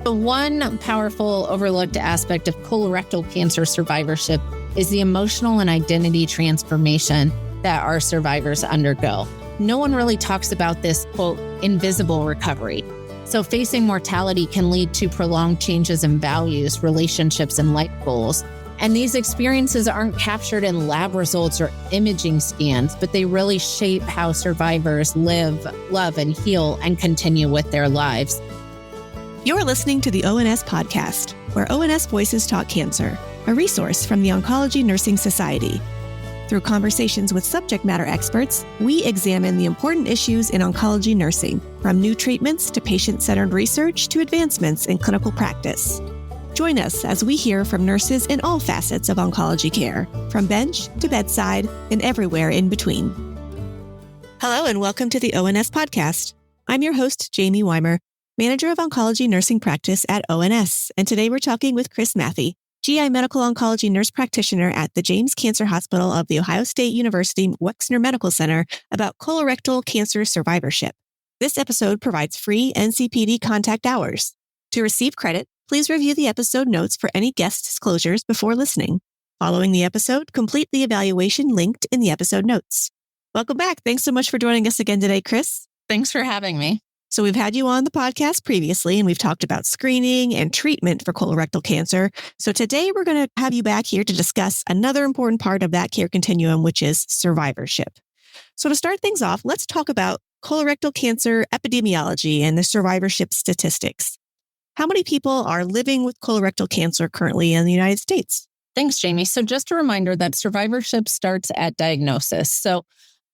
The one powerful overlooked aspect of colorectal cancer survivorship is the emotional and identity transformation that our survivors undergo. No one really talks about this, quote, invisible recovery. So facing mortality can lead to prolonged changes in values, relationships, and life goals. And these experiences aren't captured in lab results or imaging scans, but they really shape how survivors live, love, and heal and continue with their lives. You're listening to the ONS podcast, where ONS Voices Talk Cancer, a resource from the Oncology Nursing Society. Through conversations with subject matter experts, we examine the important issues in oncology nursing, from new treatments to patient-centered research to advancements in clinical practice. Join us as we hear from nurses in all facets of oncology care, from bench to bedside and everywhere in between. Hello and welcome to the ONS podcast. I'm your host, Jaime Weimer, Manager of Oncology Nursing Practice at ONS, and today we're talking with Kris Mathey, GI Medical Oncology Nurse Practitioner at the James Cancer Hospital of The Ohio State University Wexner Medical Center, about colorectal cancer survivorship. This episode provides free NCPD contact hours. To receive credit, please review the episode notes for any guest disclosures before listening. Following the episode, complete the evaluation linked in the episode notes. Welcome back. Thanks so much for joining us again today, Kris. Thanks for having me. So we've had you on the podcast previously, and we've talked about screening and treatment for colorectal cancer. So today we're going to have you back here to discuss another important part of that care continuum, which is survivorship. So to start things off, let's talk about colorectal cancer epidemiology and the survivorship statistics. How many people are living with colorectal cancer currently in the United States? Thanks, Jaime. So just a reminder that survivorship starts at diagnosis. So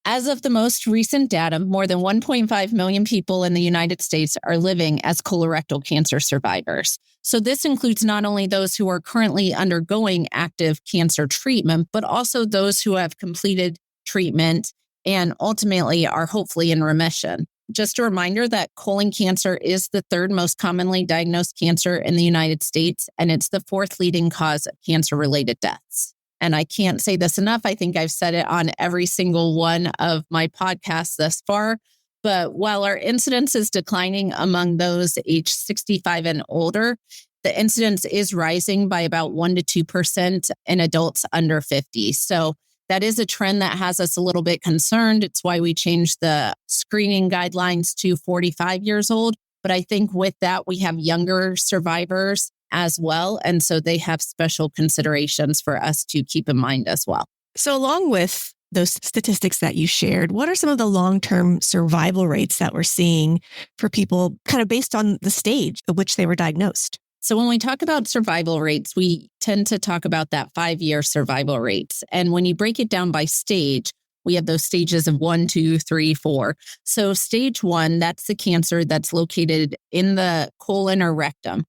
as of the most recent data, more than 1.5 million people in the United States are living as colorectal cancer survivors. So this includes not only those who are currently undergoing active cancer treatment, but also those who have completed treatment and ultimately are hopefully in remission. Just a reminder that colon cancer is the third most commonly diagnosed cancer in the United States, and it's the fourth leading cause of cancer-related deaths. And I can't say this enough. I think I've said it on every single one of my podcasts thus far. But while our incidence is declining among those aged 65 and older, the incidence is rising by about 1 to 2% in adults under 50. So that is a trend that has us a little bit concerned. It's why we changed the screening guidelines to 45 years old. But I think with that, we have younger survivors as well. And so they have special considerations for us to keep in mind as well. So along with those statistics that you shared, what are some of the long-term survival rates that we're seeing for people kind of based on the stage at which they were diagnosed? So when we talk about survival rates, we tend to talk about that 5-year survival rates. And when you break it down by stage, we have those stages of 1, 2, 3, 4. So stage 1, that's the cancer that's located in the colon or rectum.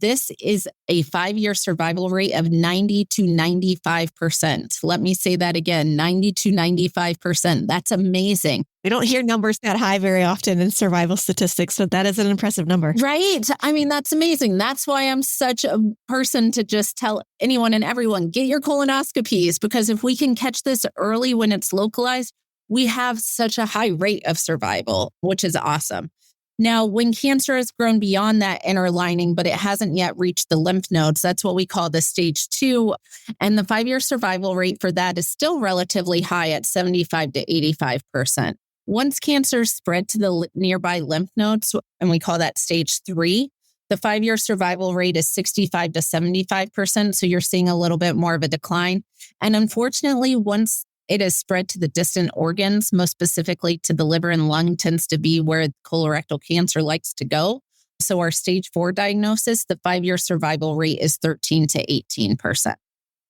This is a 5-year survival rate of 90 to 95%. Let me say that again, 90 to 95%. That's amazing. We don't hear numbers that high very often in survival statistics, so that is an impressive number. Right. I mean, that's amazing. That's why I'm such a person to just tell anyone and everyone, get your colonoscopies, because if we can catch this early when it's localized, we have such a high rate of survival, which is awesome. Now, when cancer has grown beyond that inner lining, but it hasn't yet reached the lymph nodes, that's what we call the stage 2. And the 5-year survival rate for that is still relatively high at 75 to 85%. Once cancer spread to the nearby lymph nodes, and we call that stage 3, the 5-year survival rate is 65 to 75%. So you're seeing a little bit more of a decline. And unfortunately, once it is spread to the distant organs, most specifically to the liver and lung, tends to be where colorectal cancer likes to go. So our stage 4 diagnosis, the 5-year survival rate is 13 to 18%.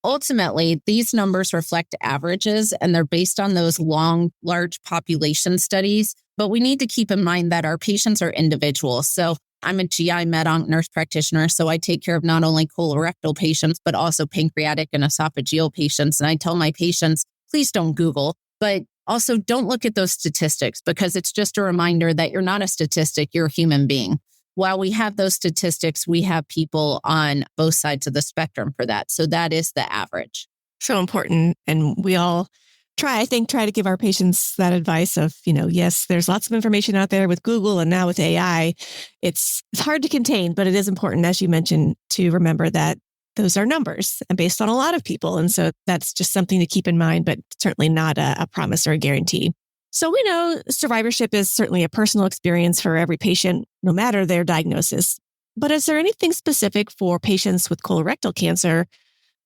Ultimately, these numbers reflect averages, and they're based on those long, large population studies. But we need to keep in mind that our patients are individuals. So I'm a GI Med-Onc nurse practitioner, so I take care of not only colorectal patients, but also pancreatic and esophageal patients. And I tell my patients, please don't Google, but also don't look at those statistics, because it's just a reminder that you're not a statistic, you're a human being. While we have those statistics, we have people on both sides of the spectrum for that. So that is the average. So important. And we all try to give our patients that advice of, yes, there's lots of information out there with Google and now with AI. It's hard to contain, but it is important, as you mentioned, to remember that those are numbers and based on a lot of people. And so that's just something to keep in mind, but certainly not a promise or a guarantee. So we know survivorship is certainly a personal experience for every patient, no matter their diagnosis. But is there anything specific for patients with colorectal cancer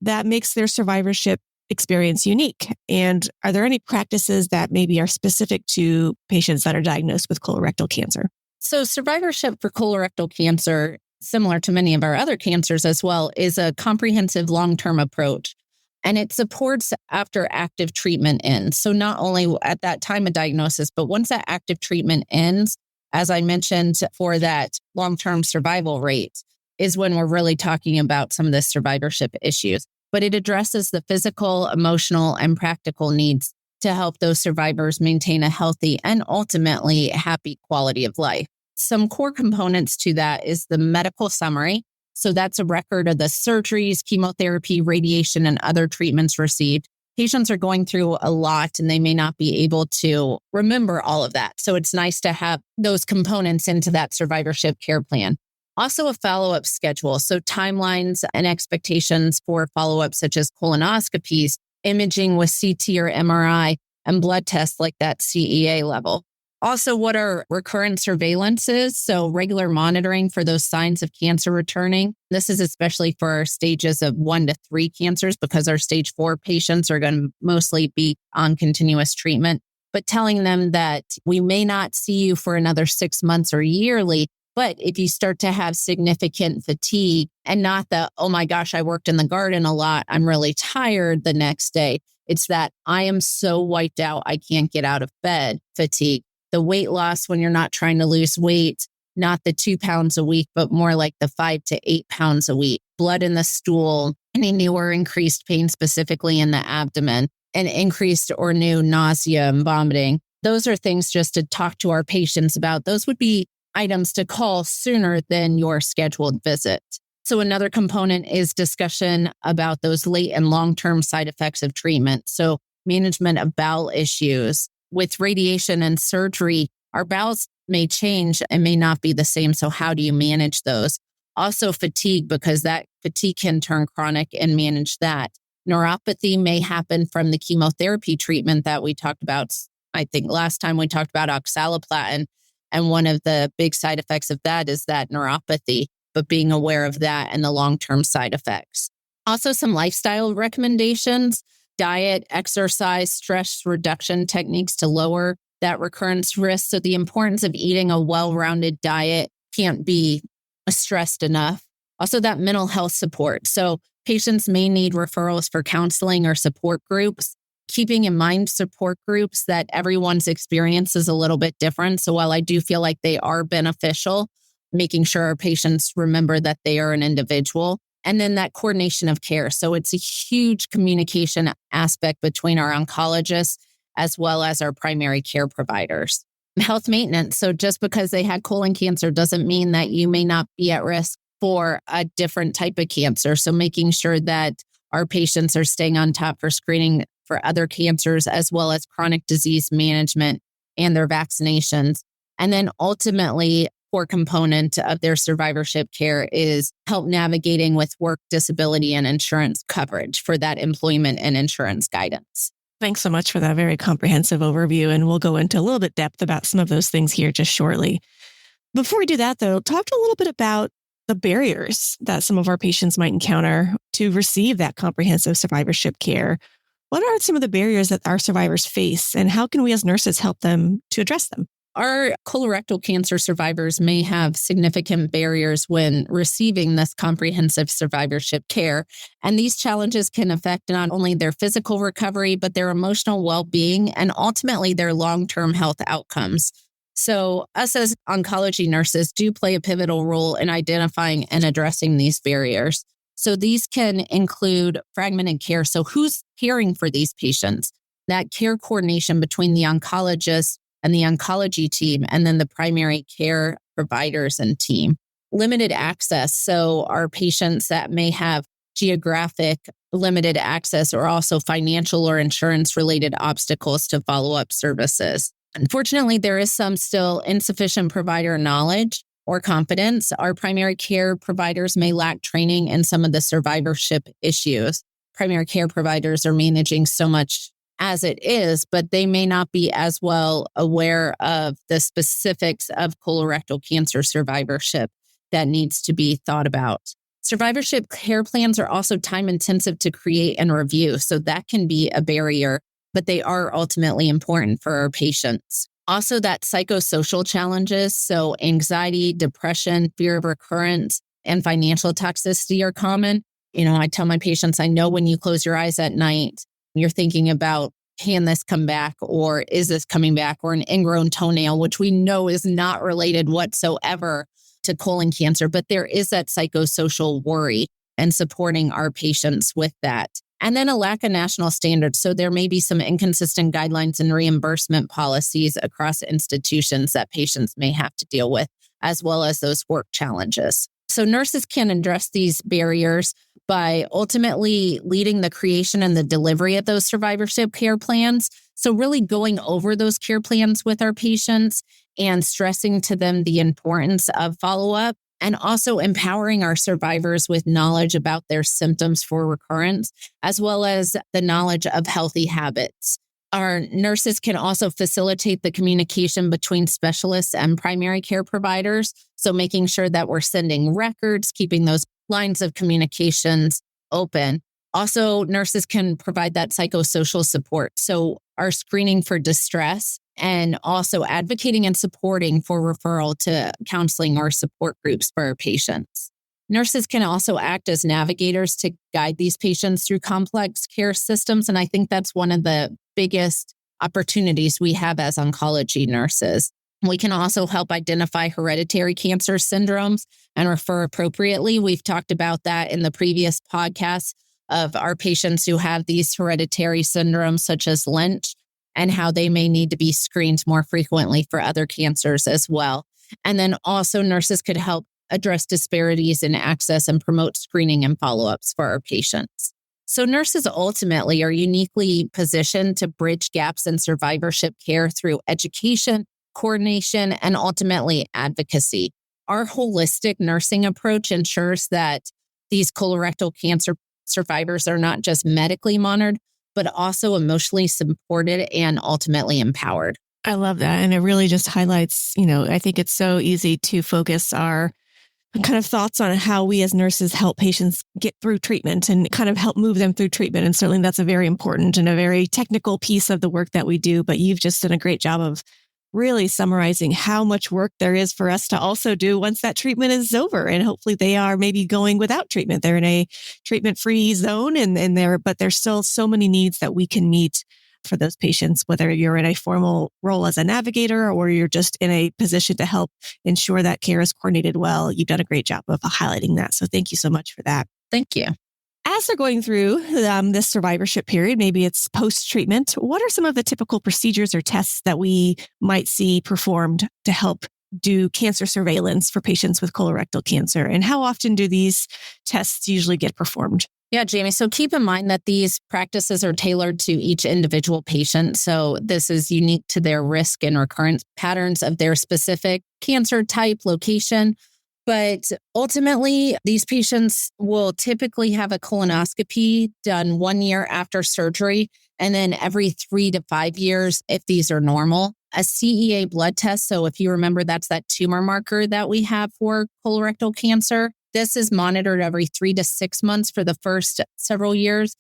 that makes their survivorship experience unique? And are there any practices that maybe are specific to patients that are diagnosed with colorectal cancer? So survivorship for colorectal cancer, similar to many of our other cancers as well, is a comprehensive long-term approach. And it supports after active treatment ends. So not only at that time of diagnosis, but once that active treatment ends, as I mentioned, for that long-term survival rate is when we're really talking about some of the survivorship issues. But it addresses the physical, emotional, and practical needs to help those survivors maintain a healthy and ultimately happy quality of life. Some core components to that is the medical summary. So that's a record of the surgeries, chemotherapy, radiation, and other treatments received. Patients are going through a lot and they may not be able to remember all of that. So it's nice to have those components into that survivorship care plan. Also a follow-up schedule. So timelines and expectations for follow-up such as colonoscopies, imaging with CT or MRI, and blood tests like that CEA level. Also, what are recurrent surveillances? So regular monitoring for those signs of cancer returning. This is especially for our stages of 1 to 3 cancers because our stage 4 patients are going to mostly be on continuous treatment. But telling them that we may not see you for another 6 months or yearly, but if you start to have significant fatigue and not the, oh my gosh, I worked in the garden a lot, I'm really tired the next day. It's that I am so wiped out, I can't get out of bed fatigue. The weight loss when you're not trying to lose weight, not the 2 pounds a week, but more like the 5 to 8 pounds a week. Blood in the stool, any new or increased pain specifically in the abdomen, and increased or new nausea and vomiting. Those are things just to talk to our patients about. Those would be items to call sooner than your scheduled visit. So another component is discussion about those late and long-term side effects of treatment. So management of bowel issues. With radiation and surgery, our bowels may change and may not be the same. So how do you manage those? Also fatigue, because that fatigue can turn chronic, and manage that. Neuropathy may happen from the chemotherapy treatment that we talked about. I think last time we talked about oxaliplatin, and one of the big side effects of that is that neuropathy, but being aware of that and the long-term side effects. Also some lifestyle recommendations. Diet, exercise, stress reduction techniques to lower that recurrence risk. So the importance of eating a well-rounded diet can't be stressed enough. Also that mental health support. So patients may need referrals for counseling or support groups. Keeping in mind support groups that everyone's experience is a little bit different. So while I do feel like they are beneficial, making sure our patients remember that they are an individual. And then that coordination of care. So it's a huge communication aspect between our oncologists as well as our primary care providers. Health maintenance. So just because they had colon cancer doesn't mean that you may not be at risk for a different type of cancer. So making sure that our patients are staying on top for screening for other cancers as well as chronic disease management and their vaccinations. And then ultimately, core component of their survivorship care is help navigating with work, disability, and insurance coverage for that employment and insurance guidance. Thanks so much for that very comprehensive overview. And we'll go into a little bit depth about some of those things here just shortly. Before we do that, though, talk a little bit about the barriers that some of our patients might encounter to receive that comprehensive survivorship care. What are some of the barriers that our survivors face, and how can we as nurses help them to address them? Our colorectal cancer survivors may have significant barriers when receiving this comprehensive survivorship care. And these challenges can affect not only their physical recovery, but their emotional well-being and ultimately their long-term health outcomes. So us as oncology nurses do play a pivotal role in identifying and addressing these barriers. So these can include fragmented care. So who's caring for these patients? That care coordination between the oncologist and the oncology team, and then the primary care providers and team. Limited access. So our patients that may have geographic limited access or also financial or insurance related obstacles to follow-up services. Unfortunately, there is some still insufficient provider knowledge or confidence. Our primary care providers may lack training in some of the survivorship issues. Primary care providers are managing so much as it is, but they may not be as well aware of the specifics of colorectal cancer survivorship that needs to be thought about. Survivorship care plans are also time intensive to create and review, so that can be a barrier, but they are ultimately important for our patients. Also, that psychosocial challenges, so anxiety, depression, fear of recurrence, and financial toxicity are common. I tell my patients, I know when you close your eyes at night, you're thinking about, can this come back, or is this coming back, or an ingrown toenail, which we know is not related whatsoever to colon cancer, but there is that psychosocial worry and supporting our patients with that. And then a lack of national standards. So there may be some inconsistent guidelines and reimbursement policies across institutions that patients may have to deal with, as well as those work challenges. So nurses can address these barriers by ultimately leading the creation and the delivery of those survivorship care plans. So really going over those care plans with our patients and stressing to them the importance of follow-up, and also empowering our survivors with knowledge about their symptoms for recurrence, as well as the knowledge of healthy habits. Our nurses can also facilitate the communication between specialists and primary care providers. So making sure that we're sending records, keeping those lines of communications open. Also, nurses can provide that psychosocial support. So our screening for distress and also advocating and supporting for referral to counseling or support groups for our patients. Nurses can also act as navigators to guide these patients through complex care systems. And I think that's one of the biggest opportunities we have as oncology nurses. We can also help identify hereditary cancer syndromes and refer appropriately. We've talked about that in the previous podcasts of our patients who have these hereditary syndromes such as Lynch and how they may need to be screened more frequently for other cancers as well. And then also nurses could help address disparities in access and promote screening and follow-ups for our patients. So nurses ultimately are uniquely positioned to bridge gaps in survivorship care through education, coordination, and ultimately advocacy. Our holistic nursing approach ensures that these colorectal cancer survivors are not just medically monitored, but also emotionally supported and ultimately empowered. I love that. And it really just highlights, I think it's so easy to focus our kind of thoughts on how we as nurses help patients get through treatment and kind of help move them through treatment. And certainly that's a very important and a very technical piece of the work that we do. But you've just done a great job of really summarizing how much work there is for us to also do once that treatment is over. And hopefully they are maybe going without treatment. They're in a treatment-free zone but there's still so many needs that we can meet for those patients, whether you're in a formal role as a navigator or you're just in a position to help ensure that care is coordinated well. You've done a great job of highlighting that. So thank you so much for that. Thank you. As they're going through this survivorship period, maybe it's post-treatment, what are some of the typical procedures or tests that we might see performed to help do cancer surveillance for patients with colorectal cancer? And how often do these tests usually get performed? Yeah, Jaime. So keep in mind that these practices are tailored to each individual patient. So this is unique to their risk and recurrence patterns of their specific cancer type, location. But ultimately, these patients will typically have a colonoscopy done 1 year after surgery, and then every 3 to 5 years if these are normal. A CEA blood test. So if you remember, that's that tumor marker that we have for colorectal cancer. This is monitored every 3 to 6 months for the first several years.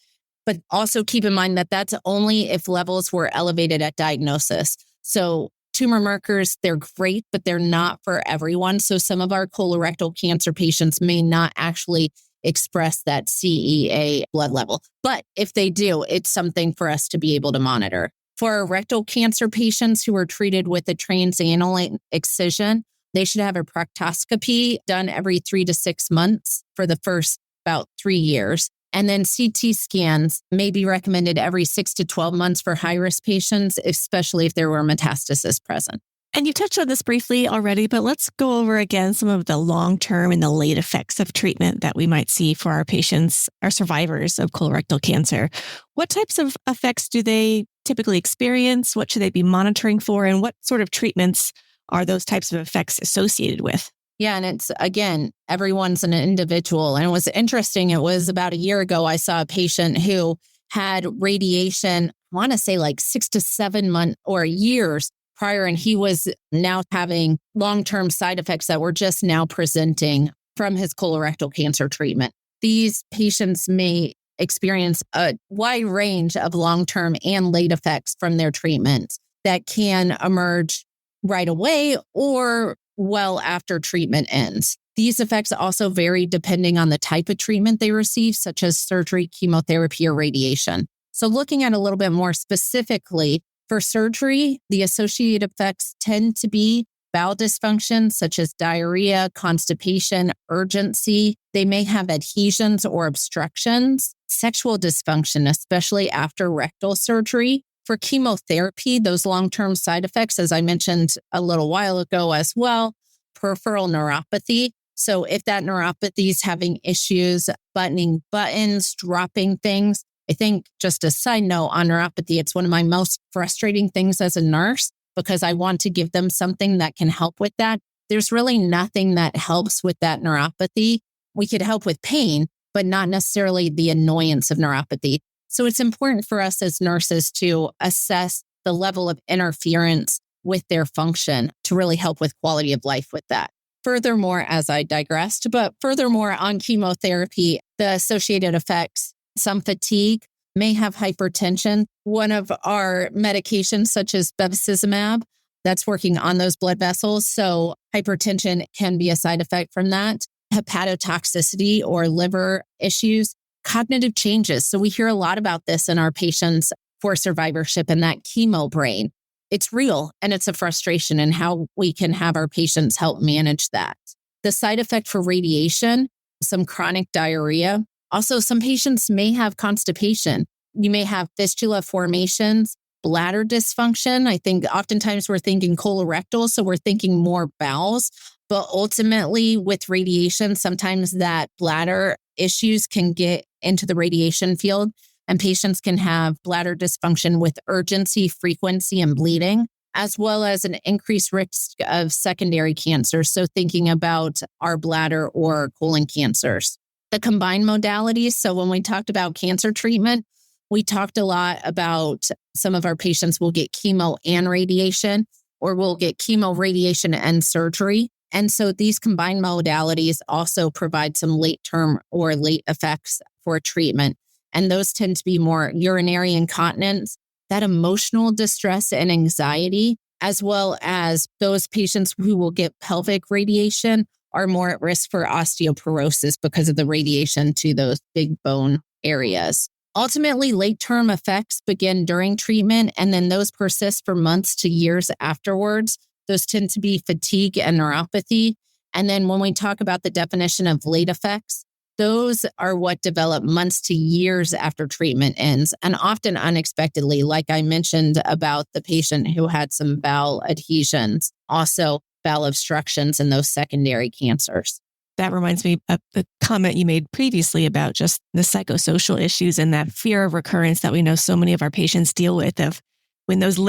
But also keep in mind that that's only if levels were elevated at diagnosis. So tumor markers, they're great, but they're not for everyone. So some of our colorectal cancer patients may not actually express that CEA blood level. But if they do, it's something for us to be able to monitor. For our rectal cancer patients who are treated with a transanal excision, they should have a proctoscopy done every 3 to 6 months for the first about 3 years. And then CT scans may be recommended every 6 to 12 months for high-risk patients, especially if there were metastasis present. And you touched on this briefly already, but let's go over again some of the long-term and the late effects of treatment that we might see for our patients, our survivors of colorectal cancer. What types of effects do they typically experience? What should they be monitoring for? And what sort of treatments are those types of effects associated with? Yeah. And it's, again, everyone's an individual. And it was interesting. It was about a year ago, I saw a patient who had radiation, I want to say like 6 to 7 months or years prior, and he was now having long-term side effects that were just now presenting from his colorectal cancer treatment. These patients may experience a wide range of long-term and late effects from their treatments that can emerge right away or well after treatment ends. These effects also vary depending on the type of treatment they receive, such as surgery, chemotherapy, or radiation. So looking at a little bit more specifically, for surgery, the associated effects tend to be bowel dysfunction, such as diarrhea, constipation, urgency. They may have adhesions or obstructions, sexual dysfunction, especially after rectal surgery. For chemotherapy, those long-term side effects, as I mentioned a little while ago as well, peripheral neuropathy. So if that neuropathy is having issues buttoning buttons, dropping things, I think just a side note on neuropathy, it's one of my most frustrating things as a nurse because I want to give them something that can help with that. There's really nothing that helps with that neuropathy. We could help with pain, but not necessarily the annoyance of neuropathy. So it's important for us as nurses to assess the level of interference with their function to really help with quality of life with that. Furthermore, as I digressed, but furthermore on chemotherapy, the associated effects, some fatigue, may have hypertension. One of our medications, such as bevacizumab, that's working on those blood vessels. So hypertension can be a side effect from that. Hepatotoxicity or liver issues, cognitive changes. So we hear a lot about this in our patients for survivorship and that chemo brain. It's real and it's a frustration, and how we can have our patients help manage that. The side effect for radiation, some chronic diarrhea. Also, some patients may have constipation. You may have fistula formations, bladder dysfunction. I think oftentimes we're thinking colorectal, so we're thinking more bowels. But ultimately, with radiation, sometimes that bladder issues can get into the radiation field, and patients can have bladder dysfunction with urgency, frequency, and bleeding, as well as an increased risk of secondary cancer. So thinking about our bladder or colon cancers. The combined modalities. So when we talked about cancer treatment, we talked a lot about some of our patients will get chemo and radiation, or will get chemo, radiation, and surgery. And so these combined modalities also provide some late term or late effects for treatment. And those tend to be more urinary incontinence, that emotional distress and anxiety, as well as those patients who will get pelvic radiation are more at risk for osteoporosis because of the radiation to those big bone areas. Ultimately, late-term effects begin during treatment, and then those persist for months to years afterwards. Those tend to be fatigue and neuropathy. And then when we talk about the definition of late effects, those are what develop months to years after treatment ends, and often unexpectedly, like I mentioned about the patient who had some bowel adhesions, also bowel obstructions and those secondary cancers. That reminds me of the comment you made previously about just the psychosocial issues and that fear of recurrence that we know so many of our patients deal with, of when those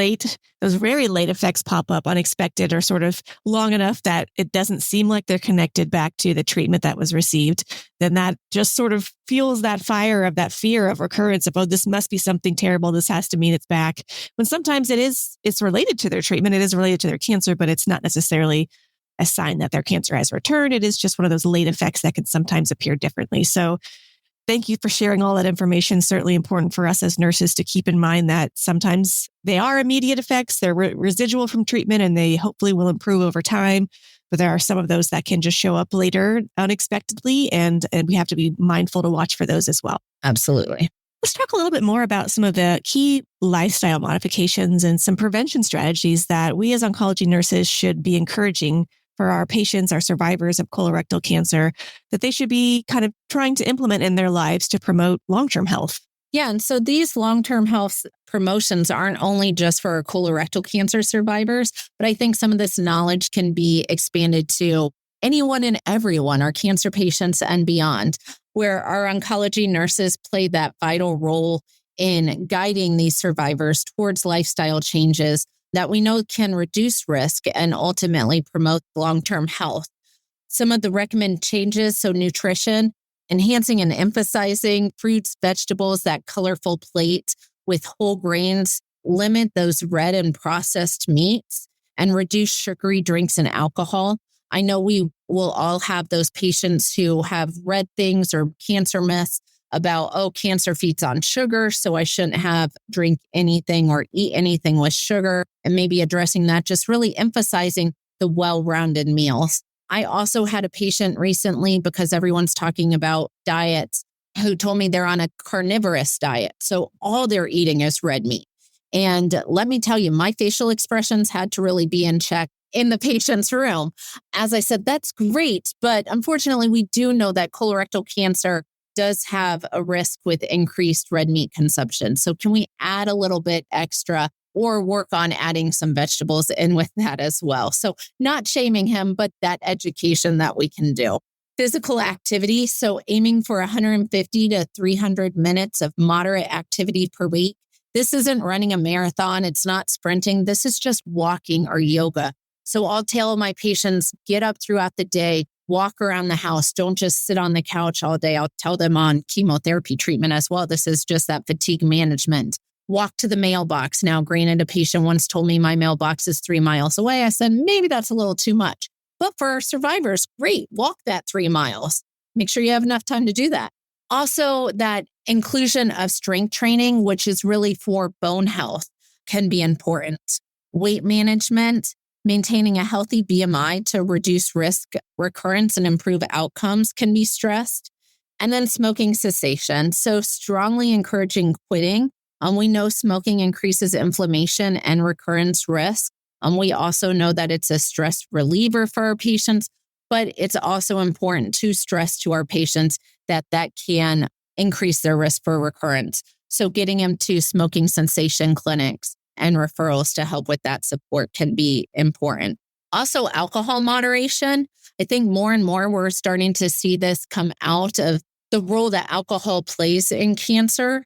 very late effects pop up unexpected or sort of long enough that it doesn't seem like they're connected back to the treatment that was received, then that just sort of fuels that fire of that fear of recurrence of, oh, this must be something terrible. This has to mean it's back. When sometimes it's related to their treatment. It is related to their cancer, but it's not necessarily a sign that their cancer has returned. It is just one of those late effects that can sometimes appear differently. So thank you for sharing all that information. Certainly important for us as nurses to keep in mind that sometimes they are immediate effects. They're residual from treatment, and they hopefully will improve over time. But there are some of those that can just show up later unexpectedly, and we have to be mindful to watch for those as well. Absolutely. Let's talk a little bit more about some of the key lifestyle modifications and some prevention strategies that we as oncology nurses should be encouraging for our patients, our survivors of colorectal cancer, that they should be kind of trying to implement in their lives to promote long-term health. Yeah. And so these long-term health promotions aren't only just for colorectal cancer survivors, but I think some of this knowledge can be expanded to anyone and everyone, our cancer patients and beyond, where our oncology nurses play that vital role in guiding these survivors towards lifestyle changes that we know can reduce risk and ultimately promote long-term health. Some of the recommended changes, so nutrition, enhancing and emphasizing fruits, vegetables, that colorful plate with whole grains, limit those red and processed meats, and reduce sugary drinks and alcohol. I know we will all have those patients who have read things or cancer myths about, oh, cancer feeds on sugar, so I shouldn't drink anything or eat anything with sugar, and maybe addressing that, just really emphasizing the well-rounded meals. I also had a patient recently, because everyone's talking about diets, who told me they're on a carnivorous diet. So all they're eating is red meat. And let me tell you, my facial expressions had to really be in check in the patient's room. As I said, that's great. But unfortunately, we do know that colorectal cancer does have a risk with increased red meat consumption. So can we add a little bit extra or work on adding some vegetables in with that as well? So not shaming him, but that education that we can do. Physical activity. So aiming for 150 to 300 minutes of moderate activity per week. This isn't running a marathon. It's not sprinting. This is just walking or yoga. So I'll tell my patients, get up throughout the day, walk around the house. Don't just sit on the couch all day. I'll tell them on chemotherapy treatment as well. This is just that fatigue management. Walk to the mailbox. Now, granted, a patient once told me my mailbox is 3 miles away. I said, maybe that's a little too much. But for survivors, great, walk that 3 miles. Make sure you have enough time to do that. Also, that inclusion of strength training, which is really for bone health, can be important. Weight management, maintaining a healthy BMI to reduce risk, recurrence, and improve outcomes can be stressed. And then smoking cessation. So strongly encouraging quitting. We know smoking increases inflammation and recurrence risk. We also know that it's a stress reliever for our patients, but it's also important to stress to our patients that can increase their risk for recurrence. So getting them to smoking cessation clinics and referrals to help with that support can be important. Also, alcohol moderation. I think more and more we're starting to see this come out of the role that alcohol plays in cancer.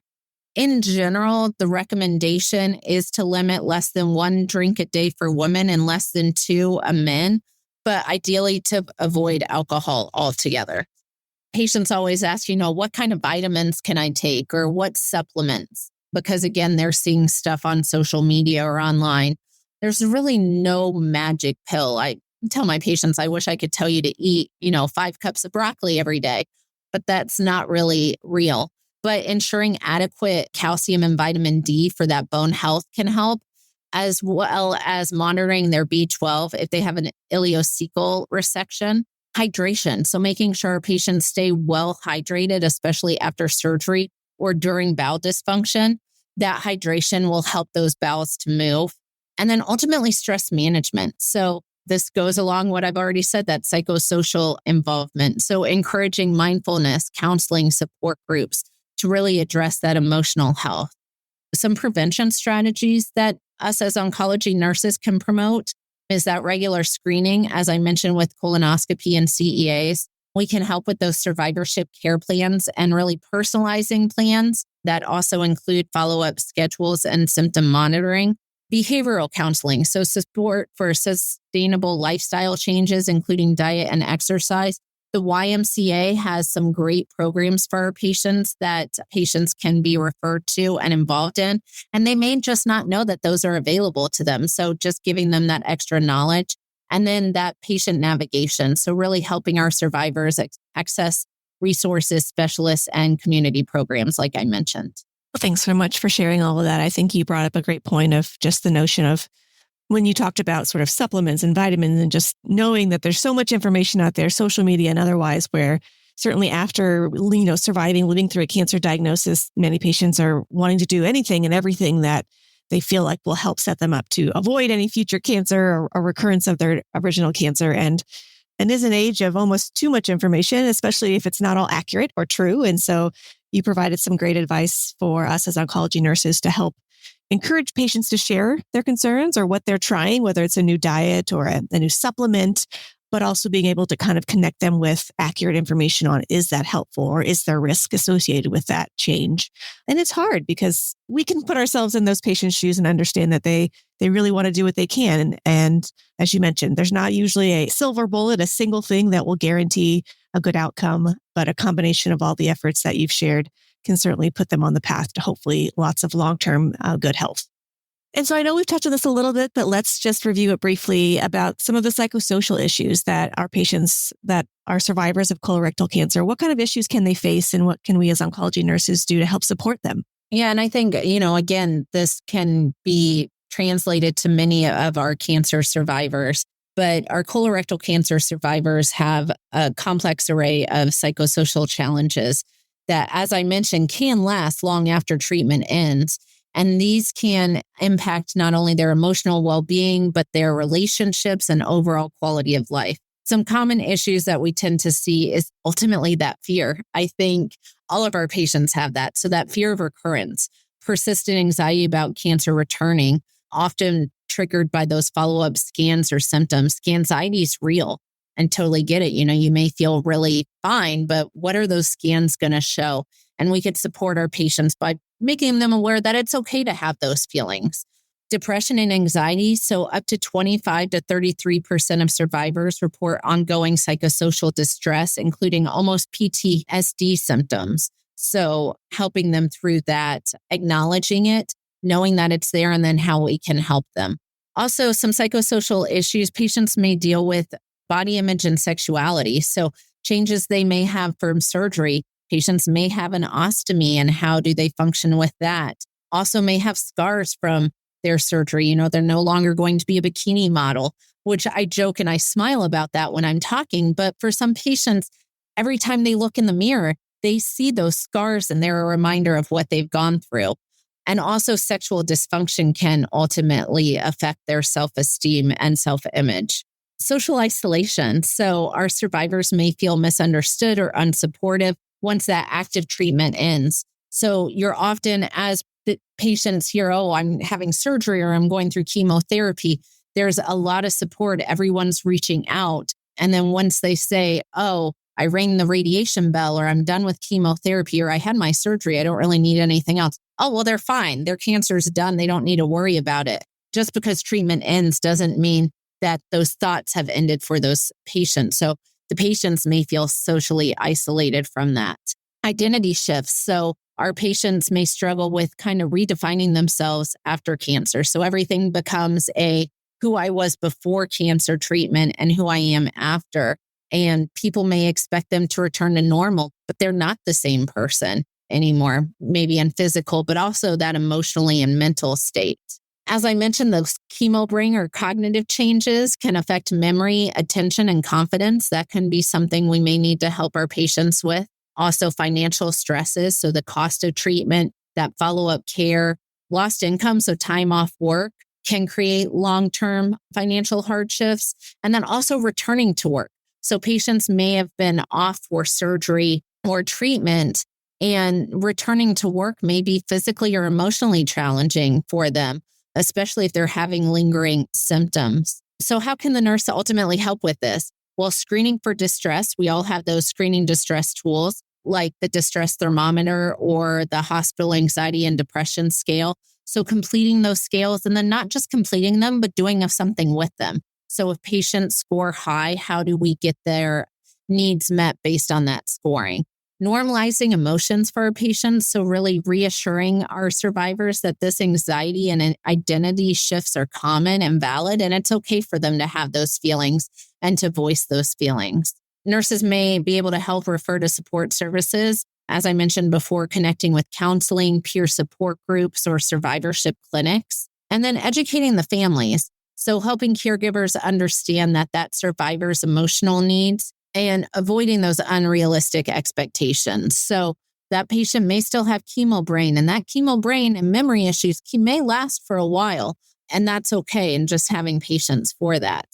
In general, the recommendation is to limit less than 1 drink a day for women and less than 2 a men, but ideally to avoid alcohol altogether. Patients always ask, what kind of vitamins can I take or what supplements? Because again, they're seeing stuff on social media or online. There's really no magic pill. I tell my patients, I wish I could tell you to eat, 5 cups of broccoli every day, but that's not really real. But ensuring adequate calcium and vitamin D for that bone health can help, as well as monitoring their B12 if they have an ileocecal resection. Hydration. So making sure our patients stay well hydrated, especially after surgery or during bowel dysfunction. That hydration will help those bowels to move. And then ultimately stress management. So this goes along what I've already said, that psychosocial involvement. So encouraging mindfulness, counseling, support groups to really address that emotional health. Some prevention strategies that us as oncology nurses can promote is that regular screening, as I mentioned, with colonoscopy and CEAs. We can help with those survivorship care plans and really personalizing plans that also include follow-up schedules and symptom monitoring. Behavioral counseling, so support for sustainable lifestyle changes, including diet and exercise. The YMCA has some great programs for our patients that patients can be referred to and involved in, and they may just not know that those are available to them. So just giving them that extra knowledge. And then that patient navigation. So really helping our survivors access resources, specialists, and community programs, like I mentioned. Well, thanks so much for sharing all of that. I think you brought up a great point of just the notion of when you talked about sort of supplements and vitamins and just knowing that there's so much information out there, social media and otherwise, where certainly after, surviving, living through a cancer diagnosis, many patients are wanting to do anything and everything that they feel like will help set them up to avoid any future cancer or recurrence of their original cancer. And is an age of almost too much information, especially if it's not all accurate or true. And so, You provided some great advice for us as oncology nurses to help encourage patients to share their concerns or what they're trying, whether it's a new diet or a new supplement, but also being able to kind of connect them with accurate information on, is that helpful or is there risk associated with that change? And it's hard because we can put ourselves in those patients' shoes and understand that they really want to do what they can. And as you mentioned, there's not usually a silver bullet, a single thing that will guarantee a good outcome, but a combination of all the efforts that you've shared can certainly put them on the path to hopefully lots of long-term good health. And so I know we've touched on this a little bit, but let's just review it briefly about some of the psychosocial issues that our patients that are survivors of colorectal cancer, what kind of issues can they face and what can we as oncology nurses do to help support them? Yeah. And I think, again, this can be translated to many of our cancer survivors, but our colorectal cancer survivors have a complex array of psychosocial challenges that, as I mentioned, can last long after treatment ends. And these can impact not only their emotional well-being, but their relationships and overall quality of life. Some common issues that we tend to see is ultimately that fear. I think all of our patients have that. So that fear of recurrence, persistent anxiety about cancer returning, often triggered by those follow-up scans or symptoms. Anxiety is real and totally get it. You may feel really fine, but what are those scans going to show? And we could support our patients by making them aware that it's okay to have those feelings. Depression and anxiety. So up to 25 to 33% of survivors report ongoing psychosocial distress, including almost PTSD symptoms. So helping them through that, acknowledging it, knowing that it's there, and then how we can help them. Also, some psychosocial issues patients may deal with: body image and sexuality. So changes they may have from surgery. Patients may have an ostomy, and how do they function with that? Also may have scars from their surgery. They're no longer going to be a bikini model, which I joke and I smile about that when I'm talking. But for some patients, every time they look in the mirror, they see those scars and they're a reminder of what they've gone through. And also sexual dysfunction can ultimately affect their self-esteem and self-image. Social isolation. So our survivors may feel misunderstood or unsupportive once that active treatment ends. So you're often, as the patients hear, oh, I'm having surgery or I'm going through chemotherapy, there's a lot of support. Everyone's reaching out. And then once they say, oh, I rang the radiation bell, or I'm done with chemotherapy, or I had my surgery, I don't really need anything else. Oh, well, they're fine. Their cancer's done. They don't need to worry about it. Just because treatment ends doesn't mean that those thoughts have ended for those patients. So the patients may feel socially isolated from that. Identity shifts. So our patients may struggle with kind of redefining themselves after cancer. So everything becomes who I was before cancer treatment and who I am after. And people may expect them to return to normal, but they're not the same person anymore, maybe in physical, but also that emotionally and mental state. As I mentioned, those chemo brain or cognitive changes can affect memory, attention, and confidence. That can be something we may need to help our patients with. Also, financial stresses. So the cost of treatment, that follow-up care, lost income, so time off work can create long-term financial hardships. And then also returning to work. So patients may have been off for surgery or treatment, and returning to work may be physically or emotionally challenging for them, especially if they're having lingering symptoms. So how can the nurse ultimately help with this? Well, screening for distress. We all have those screening distress tools like the distress thermometer or the hospital anxiety and depression scale. So completing those scales, and then not just completing them, but doing something with them. So if patients score high, how do we get their needs met based on that scoring? Normalizing emotions for our patients. So really reassuring our survivors that this anxiety and identity shifts are common and valid, and it's okay for them to have those feelings and to voice those feelings. Nurses may be able to help refer to support services. As I mentioned before, connecting with counseling, peer support groups, or survivorship clinics, and then educating the families. So helping caregivers understand that survivor's emotional needs and avoiding those unrealistic expectations. So that patient may still have chemo brain, and that chemo brain and memory issues may last for a while, and that's okay, and just having patience for that.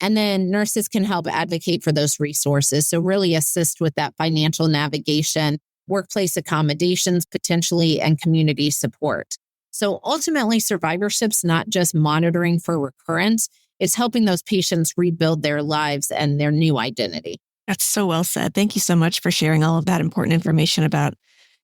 And then nurses can help advocate for those resources. So really assist with that financial navigation, workplace accommodations potentially, and community support. So ultimately, survivorship's not just monitoring for recurrence, it's helping those patients rebuild their lives and their new identity. That's so well said. Thank you so much for sharing all of that important information about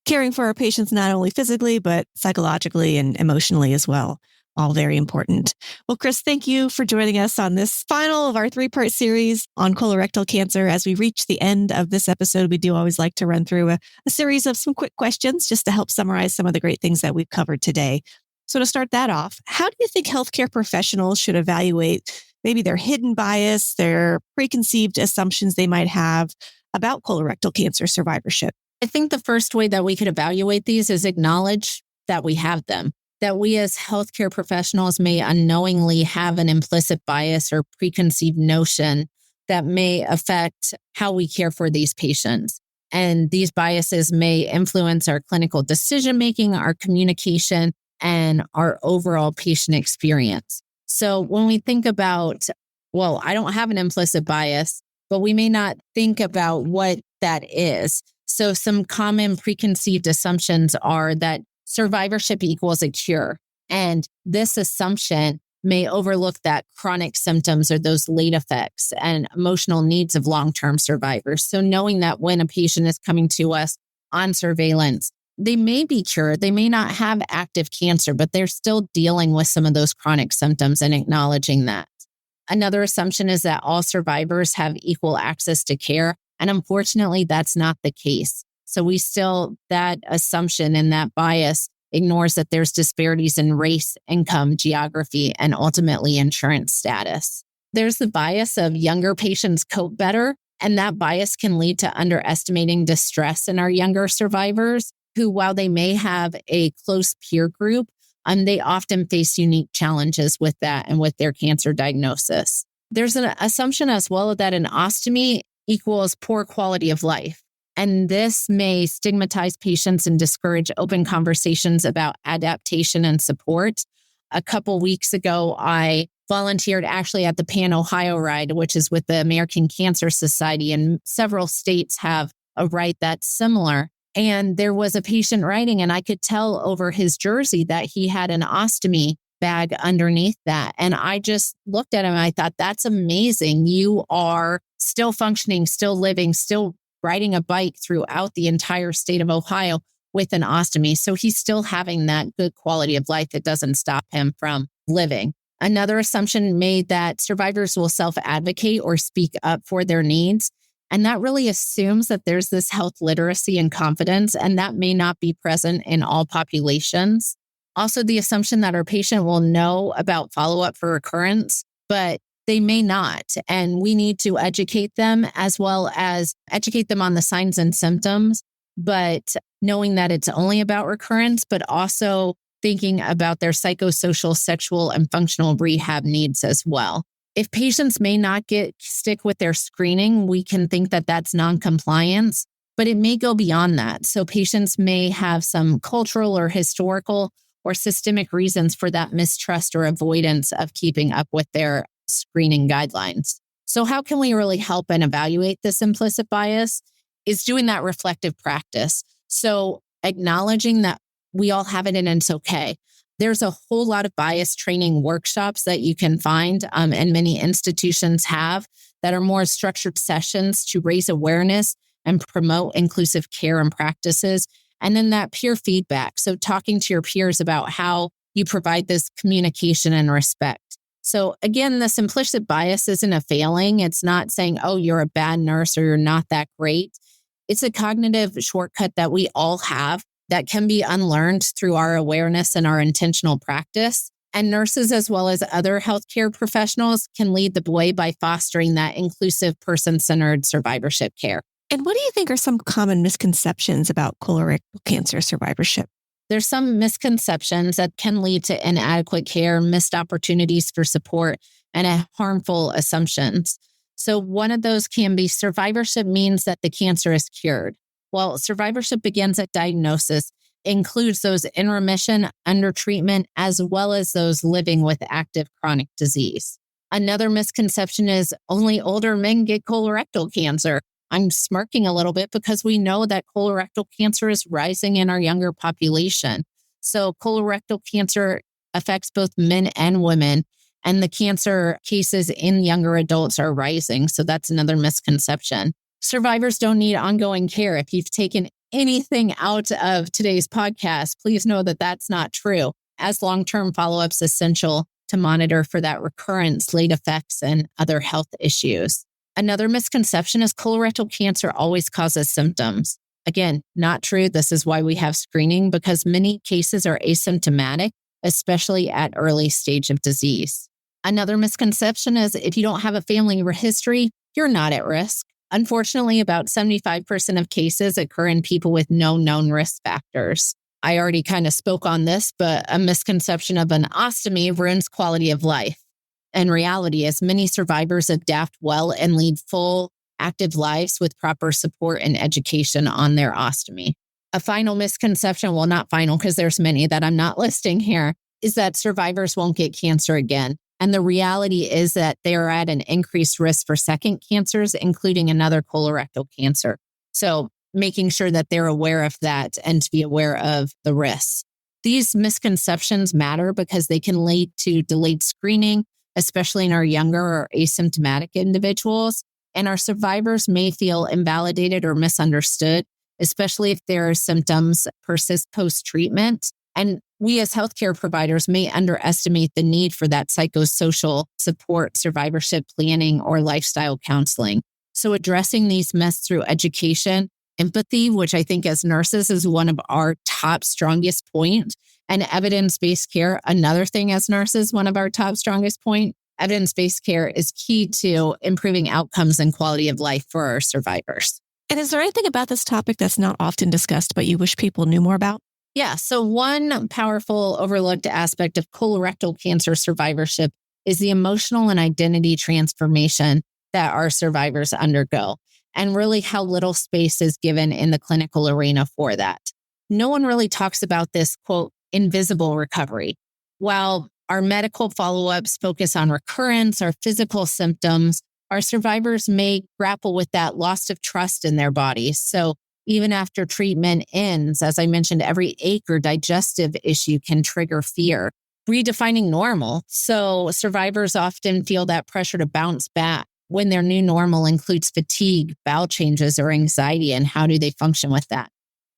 caring for our patients, not only physically, but psychologically and emotionally as well. All very important. Well, Kris, thank you for joining us on this final of our 3-part series on colorectal cancer. As we reach the end of this episode, we do always like to run through a series of some quick questions just to help summarize some of the great things that we've covered today. So to start that off, how do you think healthcare professionals should evaluate maybe their hidden bias, their preconceived assumptions they might have about colorectal cancer survivorship? I think the first way that we could evaluate these is acknowledge that we have them, that we as healthcare professionals may unknowingly have an implicit bias or preconceived notion that may affect how we care for these patients. And these biases may influence our clinical decision-making, our communication, and our overall patient experience. So when we think about, well, I don't have an implicit bias, but we may not think about what that is. So some common preconceived assumptions are that survivorship equals a cure. And this assumption may overlook that chronic symptoms or those late effects and emotional needs of long-term survivors. So knowing that when a patient is coming to us on surveillance, they may be cured, they may not have active cancer, but they're still dealing with some of those chronic symptoms and acknowledging that. Another assumption is that all survivors have equal access to care. And unfortunately, that's not the case. So that assumption and that bias ignores that there's disparities in race, income, geography, and ultimately insurance status. There's the bias of younger patients cope better, and that bias can lead to underestimating distress in our younger survivors who, while they may have a close peer group, they often face unique challenges with that and with their cancer diagnosis. There's an assumption as well that an ostomy equals poor quality of life. And this may stigmatize patients and discourage open conversations about adaptation and support. A couple weeks ago, I volunteered actually at the Pan Ohio ride, which is with the American Cancer Society, and several states have a ride that's similar. And there was a patient riding, and I could tell over his jersey that he had an ostomy bag underneath that. And I just looked at him and I thought, that's amazing. You are still functioning, still living, still riding a bike throughout the entire state of Ohio with an ostomy. So he's still having that good quality of life that doesn't stop him from living. Another assumption made that survivors will self-advocate or speak up for their needs. And that really assumes that there's this health literacy and confidence, and that may not be present in all populations. Also, the assumption that our patient will know about follow-up for recurrence, but they may not. And we need to educate them as well as educate them on the signs and symptoms, but knowing that it's only about recurrence, but also thinking about their psychosocial, sexual, and functional rehab needs as well. If patients may not stick with their screening, we can think that that's non-compliance, but it may go beyond that. So patients may have some cultural or historical or systemic reasons for that mistrust or avoidance of keeping up with their screening guidelines. So how can we really help and evaluate this implicit bias? Is doing that reflective practice. So acknowledging that we all have it and it's okay. There's a whole lot of bias training workshops that you can find, and many institutions have, that are more structured sessions to raise awareness and promote inclusive care and practices. And then that peer feedback. So talking to your peers about how you provide this communication and respect. So again, this implicit bias isn't a failing. It's not saying, oh, you're a bad nurse or you're not that great. It's a cognitive shortcut that we all have that can be unlearned through our awareness and our intentional practice. And nurses, as well as other healthcare professionals, can lead the way by fostering that inclusive, person-centered survivorship care. And what do you think are some common misconceptions about colorectal cancer survivorship? There's some misconceptions that can lead to inadequate care, missed opportunities for support, and harmful assumptions. So one of those can be survivorship means that the cancer is cured. Well, survivorship begins at diagnosis, includes those in remission, under treatment, as well as those living with active chronic disease. Another misconception is only older men get colorectal cancer. I'm smirking a little bit because we know that colorectal cancer is rising in our younger population. So colorectal cancer affects both men and women, and the cancer cases in younger adults are rising. So that's another misconception. Survivors don't need ongoing care. If you've taken anything out of today's podcast, please know that that's not true, as long-term follow-up's essential to monitor for that recurrence, late effects, and other health issues. Another misconception is colorectal cancer always causes symptoms. Again, not true. This is why we have screening, because many cases are asymptomatic, especially at early stage of disease. Another misconception is if you don't have a family history, you're not at risk. Unfortunately, about 75% of cases occur in people with no known risk factors. I already kind of spoke on this, but a misconception of an ostomy ruins quality of life. In reality, as many survivors adapt well and lead full, active lives with proper support and education on their ostomy. A final misconception, well, not final because there's many that I'm not listing here, is that survivors won't get cancer again. And the reality is that they are at an increased risk for second cancers, including another colorectal cancer. So making sure that they're aware of that and to be aware of the risks. These misconceptions matter because they can lead to delayed screening, especially in our younger or asymptomatic individuals. And our survivors may feel invalidated or misunderstood, especially if their symptoms persist post-treatment. And we as healthcare providers may underestimate the need for that psychosocial support, survivorship planning, or lifestyle counseling. So addressing these myths through education, empathy, which I think as nurses is one of our top strongest points, and evidence-based care, another thing as nurses, one of our top strongest point. Evidence-based care is key to improving outcomes and quality of life for our survivors. And is there anything about this topic that's not often discussed, but you wish people knew more about? Yeah. So one powerful overlooked aspect of colorectal cancer survivorship is the emotional and identity transformation that our survivors undergo, and really how little space is given in the clinical arena for that. No one really talks about this, quote, invisible recovery. While our medical follow-ups focus on recurrence or physical symptoms, our survivors may grapple with that loss of trust in their bodies. So even after treatment ends, as I mentioned, every ache or digestive issue can trigger fear. Redefining normal. So survivors often feel that pressure to bounce back when their new normal includes fatigue, bowel changes, or anxiety, and how do they function with that?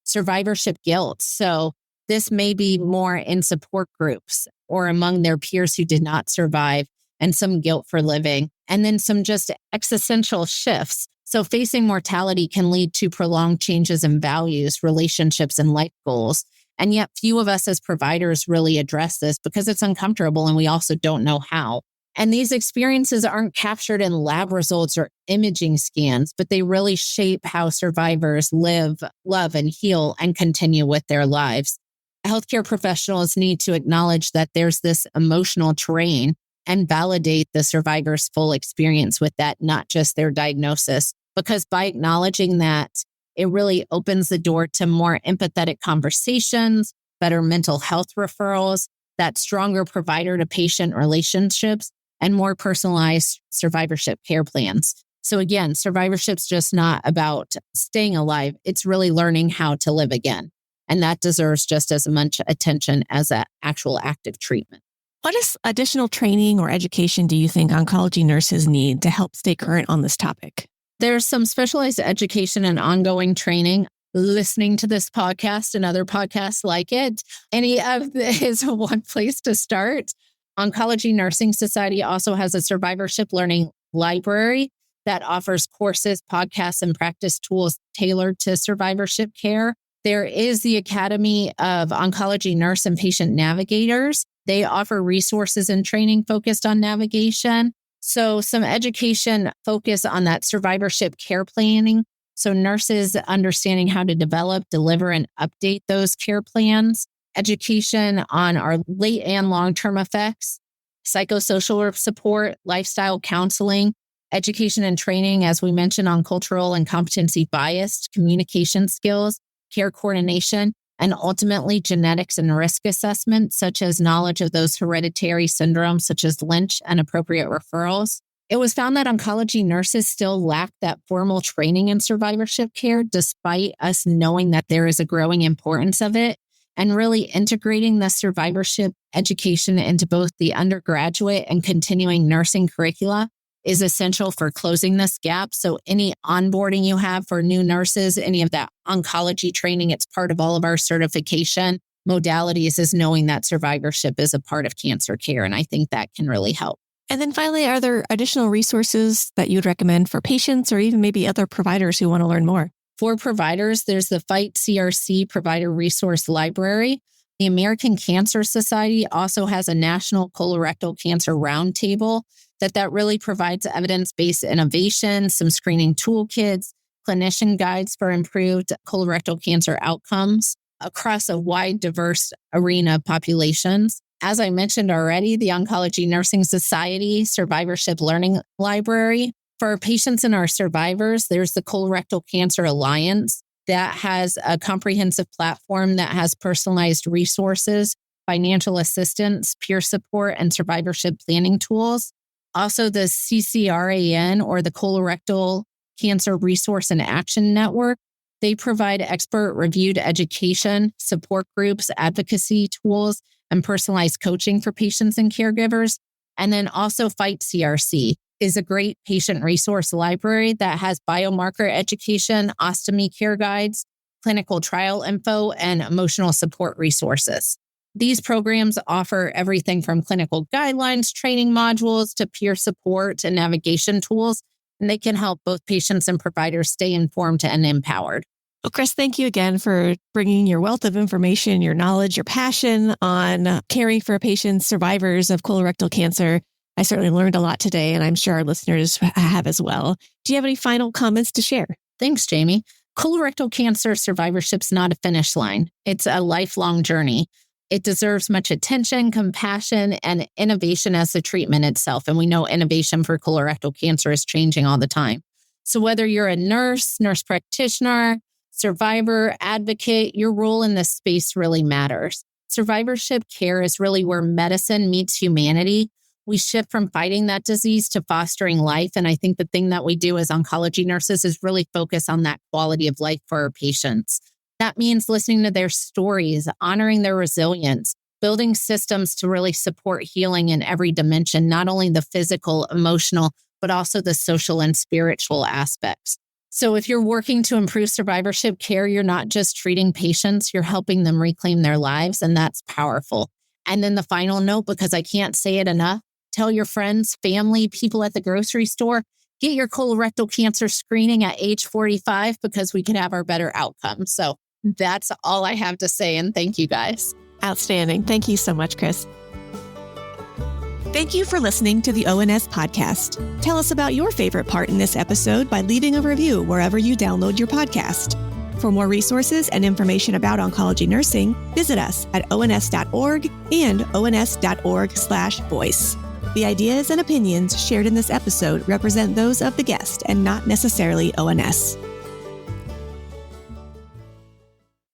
Survivorship guilt. So this may be more in support groups or among their peers who did not survive, and some guilt for living, and then some just existential shifts. So facing mortality can lead to prolonged changes in values, relationships, and life goals. And yet few of us as providers really address this because it's uncomfortable and we also don't know how. And these experiences aren't captured in lab results or imaging scans, but they really shape how survivors live, love, and heal and continue with their lives. Healthcare professionals need to acknowledge that there's this emotional terrain and validate the survivor's full experience with that, not just their diagnosis. Because by acknowledging that, it really opens the door to more empathetic conversations, better mental health referrals, that stronger provider to patient relationships, and more personalized survivorship care plans. So again, survivorship's just not about staying alive. It's really learning how to live again. And that deserves just as much attention as an actual active treatment. What additional training or education do you think oncology nurses need to help stay current on this topic? There's some specialized education and ongoing training. Listening to this podcast and other podcasts like it, any of this is one place to start. Oncology Nursing Society also has a survivorship learning library that offers courses, podcasts, and practice tools tailored to survivorship care. There is the Academy of Oncology Nurse and Patient Navigators. They offer resources and training focused on navigation. So some education focus on that survivorship care planning. So nurses understanding how to develop, deliver, and update those care plans. Education on our late and long-term effects, psychosocial support, lifestyle counseling, education and training, as we mentioned, on cultural and competency bias, communication skills, care coordination, and ultimately genetics and risk assessment, such as knowledge of those hereditary syndromes such as Lynch and appropriate referrals. It was found that oncology nurses still lack that formal training in survivorship care, despite us knowing that there is a growing importance of it. And really integrating the survivorship education into both the undergraduate and continuing nursing curricula is essential for closing this gap. So any onboarding you have for new nurses, any of that oncology training, it's part of all of our certification modalities, is knowing that survivorship is a part of cancer care. And I think that can really help. And then finally, are there additional resources that you'd recommend for patients or even maybe other providers who want to learn more? For providers, there's the FIGHT CRC Provider Resource Library. The American Cancer Society also has a National Colorectal Cancer Roundtable that really provides evidence-based innovation, some screening toolkits, clinician guides for improved colorectal cancer outcomes across a wide, diverse arena of populations. As I mentioned already, the Oncology Nursing Society Survivorship Learning Library. For our patients and our survivors, there's the Colorectal Cancer Alliance that has a comprehensive platform that has personalized resources, financial assistance, peer support, and survivorship planning tools. Also, the CCRAN, or the Colorectal Cancer Resource and Action Network. They provide expert-reviewed education, support groups, advocacy tools, and personalized coaching for patients and caregivers. And then also FIGHT CRC is a great patient resource library that has biomarker education, ostomy care guides, clinical trial info, and emotional support resources. These programs offer everything from clinical guidelines, training modules, to peer support and navigation tools, and they can help both patients and providers stay informed and empowered. Well, Kris, thank you again for bringing your wealth of information, your knowledge, your passion on caring for patients, survivors of colorectal cancer. I certainly learned a lot today, and I'm sure our listeners have as well. Do you have any final comments to share? Thanks, Jaime. Colorectal cancer survivorship's not a finish line. It's a lifelong journey. It deserves much attention, compassion, and innovation as the treatment itself. And we know innovation for colorectal cancer is changing all the time. So whether you're a nurse, nurse practitioner, survivor, advocate, your role in this space really matters. Survivorship care is really where medicine meets humanity. We shift from fighting that disease to fostering life. And I think the thing that we do as oncology nurses is really focus on that quality of life for our patients. That means listening to their stories, honoring their resilience, building systems to really support healing in every dimension, not only the physical, emotional, but also the social and spiritual aspects. So if you're working to improve survivorship care, you're not just treating patients, you're helping them reclaim their lives, and that's powerful. And then the final note, because I can't say it enough, tell your friends, family, people at the grocery store, get your colorectal cancer screening at age 45 because we can have our better outcomes. So that's all I have to say, and thank you guys. Outstanding. Thank you so much, Kris. Thank you for listening to the ONS podcast. Tell us about your favorite part in this episode by leaving a review wherever you download your podcast. For more resources and information about oncology nursing, visit us at ons.org and ons.org/voice. The ideas and opinions shared in this episode represent those of the guest and not necessarily ONS.